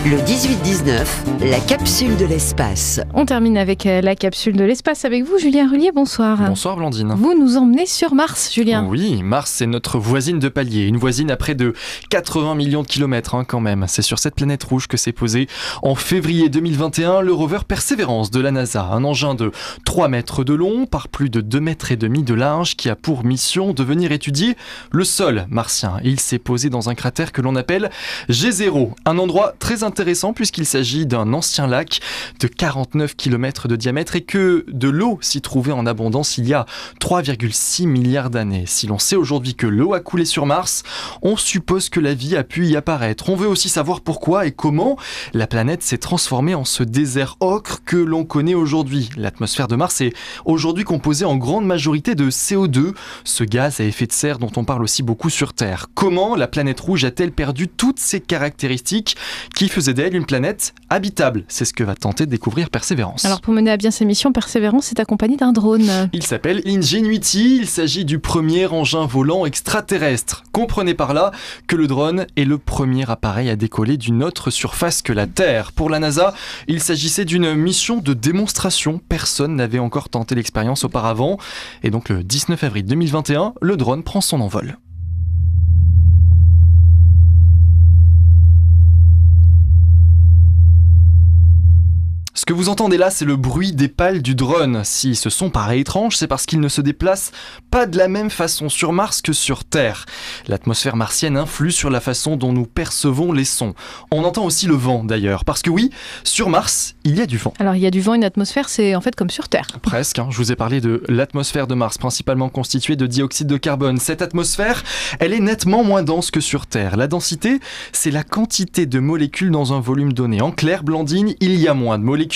Le 18-19, la capsule de l'espace. On termine avec la capsule de l'espace avec vous, Julien Rullier, bonsoir. Bonsoir Blandine. Vous nous emmenez sur Mars, Julien. Oui, Mars c'est notre voisine de palier, une voisine à près de 80 millions de kilomètres quand même. C'est sur cette planète rouge que s'est posé en février 2021 le rover Perseverance de la NASA, un engin de 3 mètres de long par plus de 2 mètres et demi de large qui a pour mission de venir étudier le sol martien. Il s'est posé dans un cratère que l'on appelle G0, un endroit très intéressant puisqu'il s'agit d'un ancien lac de 49 km de diamètre et que de l'eau s'y trouvait en abondance il y a 3,6 milliards d'années. Si l'on sait aujourd'hui que l'eau a coulé sur Mars, on suppose que la vie a pu y apparaître. On veut aussi savoir pourquoi et comment la planète s'est transformée en ce désert ocre que l'on connaît aujourd'hui. L'atmosphère de Mars est aujourd'hui composée en grande majorité de CO2, ce gaz à effet de serre dont on parle aussi beaucoup sur Terre. Comment la planète rouge a-t-elle perdu toutes ses caractéristiques qui faisaient d'elle une planète habitable? C'est ce que va tenter de découvrir Perseverance. Alors pour mener à bien ses missions, Perseverance est accompagné d'un drone. Il s'appelle Ingenuity, il s'agit du premier engin volant extraterrestre. Comprenez par là que le drone est le premier appareil à décoller d'une autre surface que la Terre. Pour la NASA, il s'agissait d'une mission de démonstration. Personne n'avait encore tenté l'expérience auparavant. Et donc le 19 avril 2021, le drone prend son envol. Ce que vous entendez là, c'est le bruit des pales du drone. Si ce son paraît étrange, c'est parce qu'il ne se déplace pas de la même façon sur Mars que sur Terre. L'atmosphère martienne influe sur la façon dont nous percevons les sons. On entend aussi le vent d'ailleurs, parce que oui, sur Mars, il y a du vent. Alors il y a du vent, une atmosphère, c'est en fait comme sur Terre. Presque, je vous ai parlé de l'atmosphère de Mars, principalement constituée de dioxyde de carbone. Cette atmosphère, elle est nettement moins dense que sur Terre. La densité, c'est la quantité de molécules dans un volume donné. En clair, Blandine, il y a moins de molécules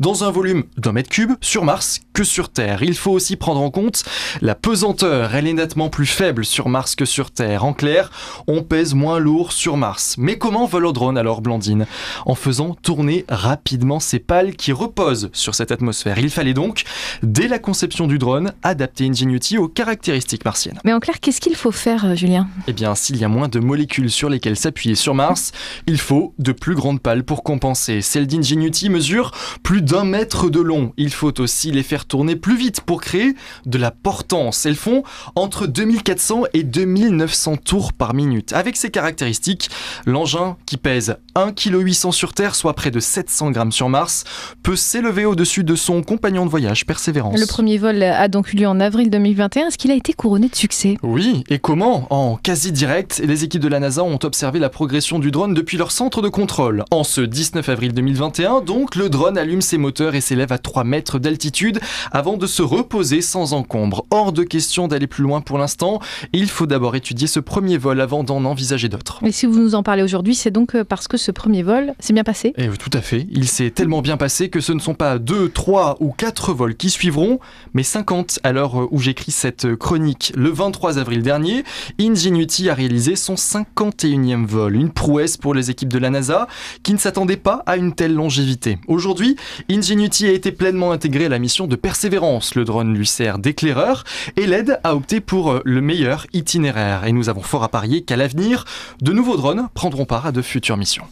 dans un volume d'1 mètre cube sur Mars que sur Terre. Il faut aussi prendre en compte la pesanteur. Elle est nettement plus faible sur Mars que sur Terre. En clair, on pèse moins lourd sur Mars. Mais comment vole le drone alors, Blandine? En faisant tourner rapidement ces pales qui reposent sur cette atmosphère. Il fallait donc, dès la conception du drone, adapter Ingenuity aux caractéristiques martiennes. Mais en clair, qu'est-ce qu'il faut faire, Julien? Eh bien, s'il y a moins de molécules sur lesquelles s'appuyer sur Mars, il faut de plus grandes pales pour compenser. Celle d'Ingenuity mesure plus d'1 mètre de long. Il faut aussi les faire tourner plus vite pour créer de la portance. Elles font entre 2400 et 2900 tours par minute. Avec ces caractéristiques, l'engin qui pèse 1,8 kg sur Terre, soit près de 700 grammes sur Mars, peut s'élever au-dessus de son compagnon de voyage, Perseverance. Le premier vol a donc eu lieu en avril 2021. Est-ce qu'il a été couronné de succès? Oui, et comment? En quasi direct, les équipes de la NASA ont observé la progression du drone depuis leur centre de contrôle. En ce 19 avril 2021, donc, le drone allume ses moteurs et s'élève à 3 mètres d'altitude avant de se reposer sans encombre. Hors de question d'aller plus loin pour l'instant. Il faut d'abord étudier ce premier vol avant d'en envisager d'autres. Et si vous nous en parlez aujourd'hui, c'est donc parce que ce premier vol s'est bien passé? Et tout à fait. Il s'est tellement bien passé que ce ne sont pas 2, 3 ou 4 vols qui suivront, mais 50 à l'heure où j'écris cette chronique. Le 23 avril dernier, Ingenuity a réalisé son 51e vol. Une prouesse pour les équipes de la NASA qui ne s'attendaient pas à une telle longévité. Aujourd'hui, Ingenuity a été pleinement intégré à la mission de Perseverance. Le drone lui sert d'éclaireur et l'aide à opter pour le meilleur itinéraire. Et nous avons fort à parier qu'à l'avenir, de nouveaux drones prendront part à de futures missions.